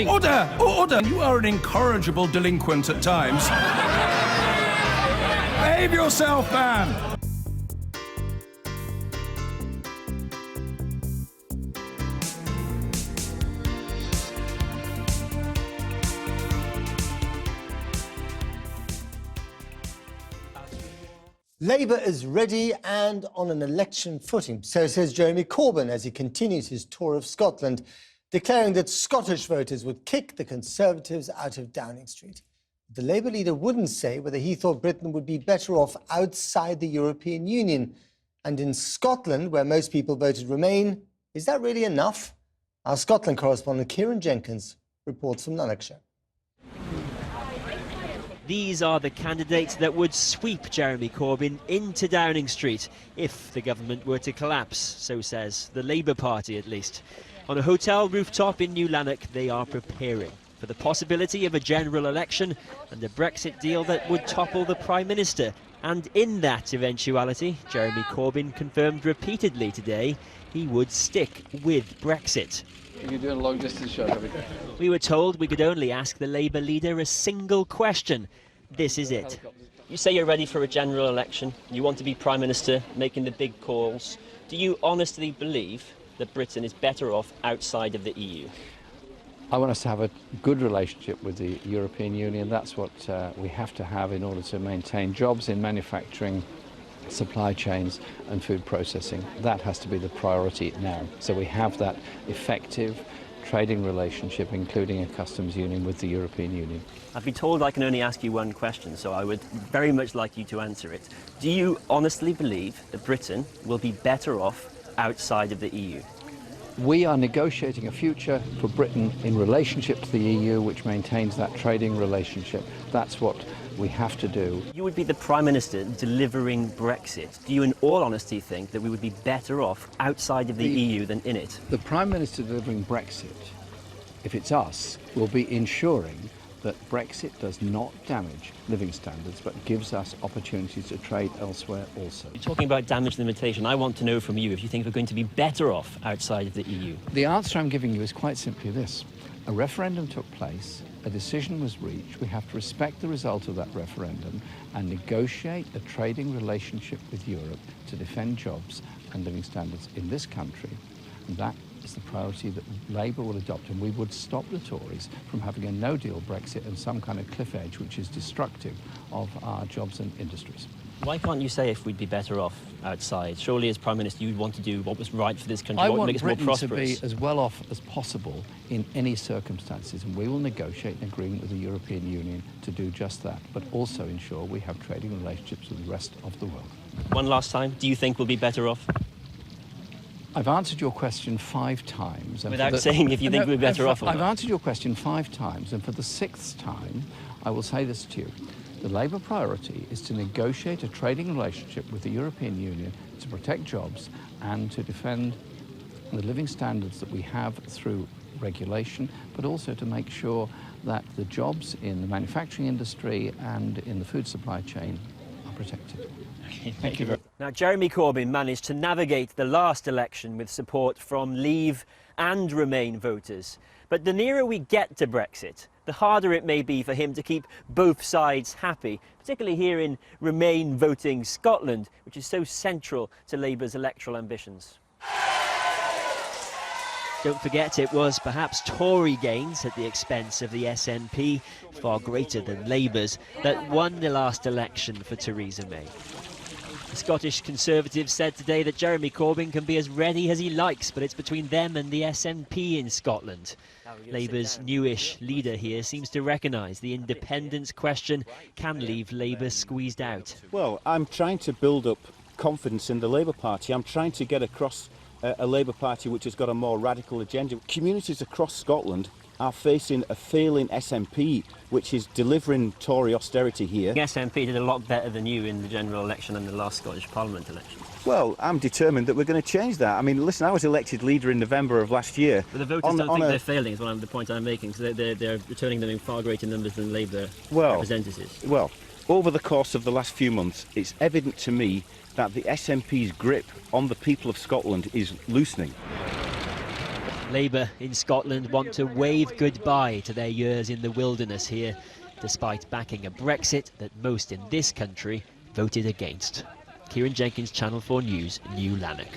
Order! Order! You are an incorrigible delinquent at times. Behave yourself, man! Labour is ready and on an election footing, so says Jeremy Corbyn as he continues his tour of Scotland, declaring that Scottish voters would kick the Conservatives out of Downing Street. The Labour leader wouldn't say whether he thought Britain would be better off outside the European Union. And in Scotland, where most people voted Remain, is that really enough? Our Scotland correspondent Kieran Jenkins reports from Lanarkshire. These are the candidates that would sweep Jeremy Corbyn into Downing Street if the government were to collapse, so says the Labour Party at least. On a hotel rooftop in New Lanark, they are preparing for the possibility of a general election and a Brexit deal that would topple the Prime Minister. And in that eventuality, Jeremy Corbyn confirmed repeatedly today he would stick with Brexit. You're doing a long distance shot every day. We were told we could only ask the Labour leader a single question. This is it. You say you're ready for a general election. You want to be Prime Minister, making the big calls. Do you honestly believe that Britain is better off outside of the EU? I want us to have a good relationship with the European Union. That's what we have to have in order to maintain jobs in manufacturing, supply chains and food processing. That has to be the priority now. So we have that effective trading relationship, including a customs union with the European Union. I've been told I can only ask you one question, so I would very much like you to answer it. Do you honestly believe that Britain will be better off outside of the EU? We are negotiating a future for Britain in relationship to the EU, which maintains that trading relationship. That's what we have to do. You would be the Prime Minister delivering Brexit. Do you in all honesty think that we would be better off outside of the EU than in it? The Prime Minister delivering Brexit, if it's us, will be ensuring that Brexit does not damage living standards but gives us opportunities to trade elsewhere also. You're talking about damage limitation. I want to know from you if you think we're going to be better off outside of the EU. The answer I'm giving you is quite simply this. A referendum took place, a decision was reached, we have to respect the result of that referendum and negotiate a trading relationship with Europe to defend jobs and living standards in this country. And that is the priority that Labour will adopt, and we would stop the Tories from having a no-deal Brexit and some kind of cliff edge which is destructive of our jobs and industries. Why can't you say if we'd be better off outside? Surely as Prime Minister you'd want to do what was right for this country, what would make us more prosperous. I want Britain to be as well off as possible in any circumstances, and we will negotiate an agreement with the European Union to do just that, but also ensure we have trading relationships with the rest of the world. One last time, do you think we'll be better off? I've answered your question 5 times. Without saying if you think we're better off or not. I've answered your question 5 times, and for the 6th time, I will say this to you. The Labour priority is to negotiate a trading relationship with the European Union to protect jobs and to defend the living standards that we have through regulation, but also to make sure that the jobs in the manufacturing industry and in the food supply chain are protected. Thank you very much. Now, Jeremy Corbyn managed to navigate the last election with support from Leave and Remain voters. But the nearer we get to Brexit, the harder it may be for him to keep both sides happy, particularly here in Remain voting Scotland, which is so central to Labour's electoral ambitions. Don't forget, it was perhaps Tory gains at the expense of the SNP, far greater than Labour's, that won the last election for Theresa May. The Scottish Conservatives said today that Jeremy Corbyn can be as ready as he likes, but it's between them and the SNP in Scotland. Labour's newish leader here seems to recognise the independence question can leave Labour squeezed out. Well, I'm trying to build up confidence in the Labour Party. I'm trying to get across a Labour Party which has got a more radical agenda. Communities across Scotland are facing a failing SNP, which is delivering Tory austerity here. The SNP did a lot better than you in the general election and the last Scottish Parliament election. Well, I'm determined that we're going to change that. I mean, listen, I was elected leader in November of last year. But the voters don't think they're failing, is the point I'm making, because they're returning them in far greater numbers than Labour representatives. Well, over the course of the last few months, it's evident to me that the SNP's grip on the people of Scotland is loosening. Labour in Scotland want to wave goodbye to their years in the wilderness here, despite backing a Brexit that most in this country voted against. Kieran Jenkins, Channel 4 News, New Lanark.